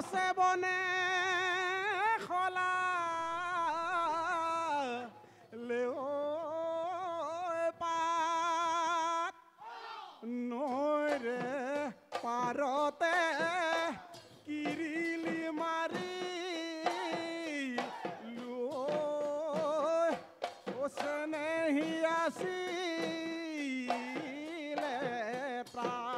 গছে বনে খলা লেও পাত নৈৰে পাৰতে কিৰিলি মাৰি লৈ ওচনেহি আছিলে প্ৰাণ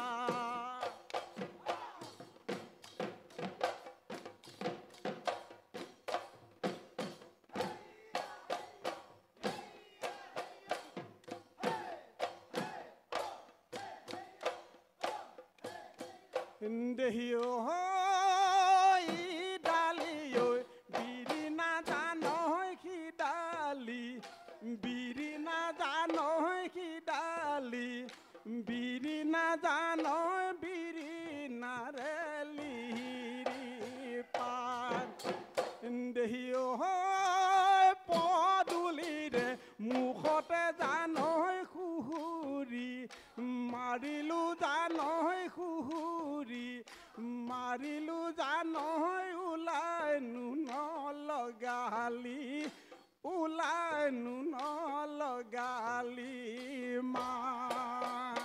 দেহিও হৈ ডালি ঐ বিৰি নাজানৈ সি ডালি বিৰি নাজানৈ সি ডালি বিৰি নাজানৈ বিৰি নাৰেলি পাত দেহিও হৈ পদূলিৰে মুখতে জানৈ খুহুৰি মাৰিলো জানৈ খুহুৰি মাৰিলো জানৈ ওলাই নলগালি ওলাই নলগালি মান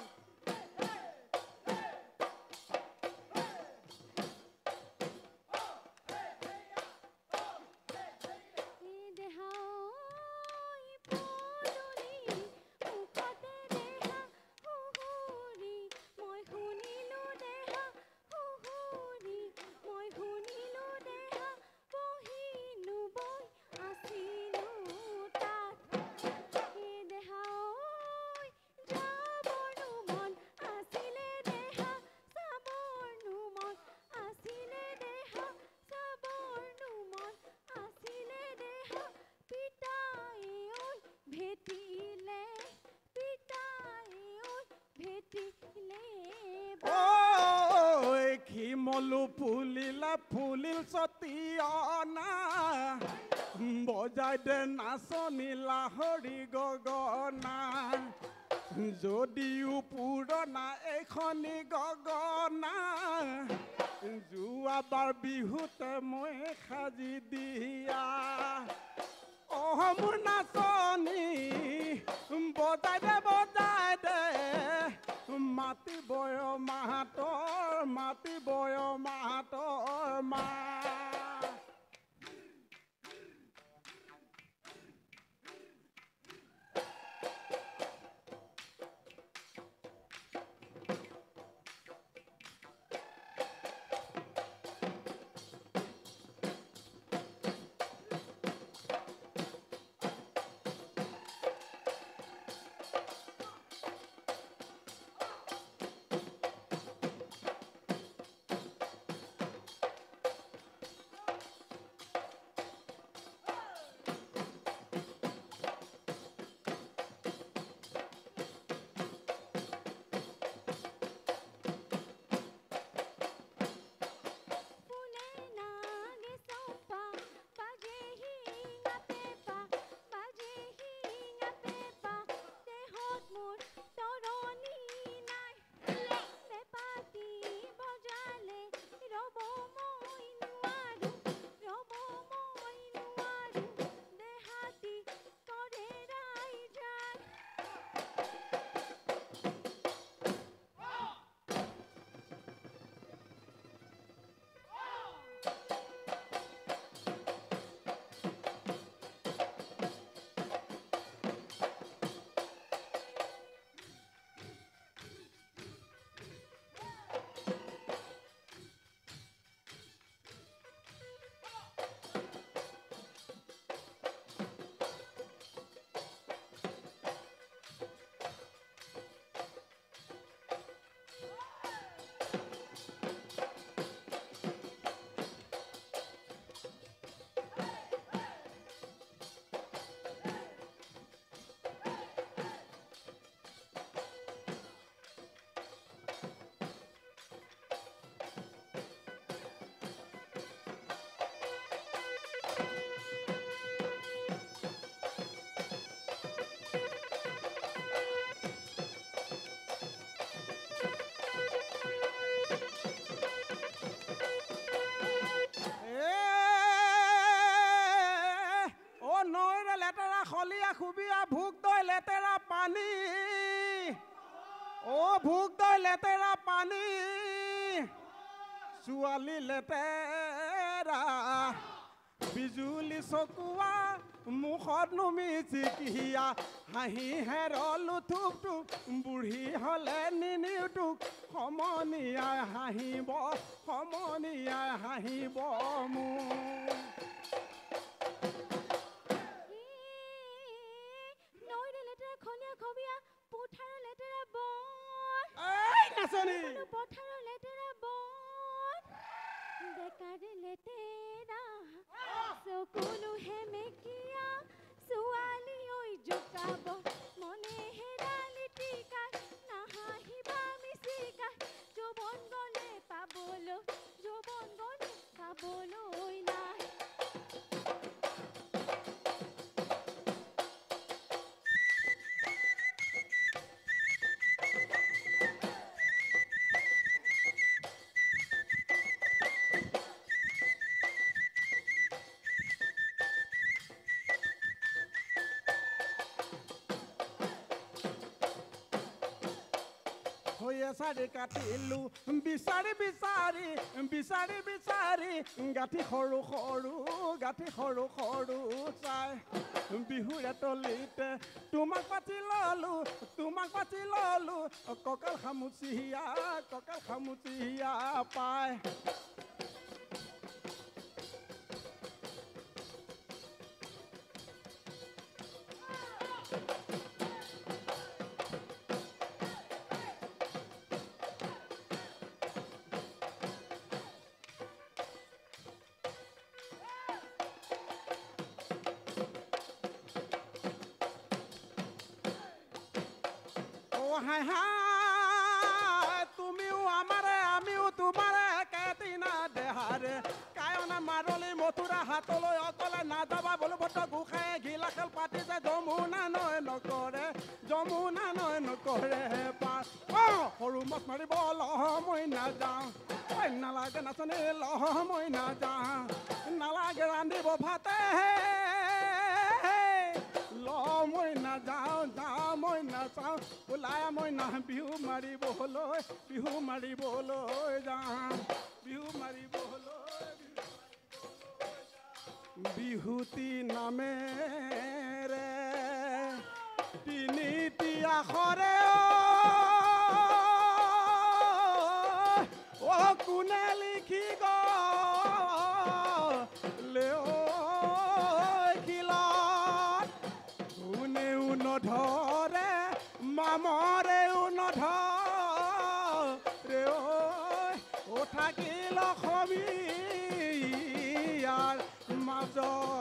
মলু ফুলিলা ফুলিল সতীয়না বজাই দে নাচনীলা হৰি গগনা যদিও পুৰণা এইখনি গগনা যোৱাবাৰ বিহুতে মই সাজি দিয়া মোৰ নাচনী বজাই দে মাতি বয় মাহাতৰ মা ছোৱালী লেতেৰা বিজুলী চকুৱা মুখত নুমিচিকিয়া হাঁহি হেৰলো থুক থুক বুঢ়ী হ'লে নিনিউটুক সমনীয়াই হাঁহিব মোক নৈৰে লেতেৰা খনীয়া খবিয়া পথাৰৰ লেতেৰা বন নাচনী পথাৰৰ লেতেৰা বন বেকাৰে লেতেৰা চকুলো হেমেকিয়া ছোৱালী ঐ জোকাব মনে হেৰালি টিকাই নাহাঁহিবা মিচিকাই যৌৱন গ'লে পাবলৈ নাই চাৰি কাটিলো বিচাৰি গাঁঠি সৰু সৰু চাই বিহুৰে তলিতে তোমাক পাতি ললো কঁকাল খামুচিয়া পায় হাই হাই তুমিও আমাৰে আমিও তোমাৰে কেতিনা দেহাৰে কায়না মাৰলি মথুৰা হাতলৈ অকলে নাযাবা বলবত গোসাঁয়ে ঘিলা খেল পাতিছে যমুনা নয় নকৰে পাৰ সৰু মাছ মাৰিব লহ মই নাযাওঁ নালাগে নাচনী লহ মই নাযাওঁ নালাগে ৰান্ধিব ভাতে মই নাযাওঁ মই নাচাওঁ ওলাই মই বিহু মাৰিবলৈ যাওঁ বিহুতি নামেৰে তিনিটি আখৰে কোনে লিখি গ'লে নধৰে মামৰেও নধৰে থাকিল অসমীয়াৰ মাজত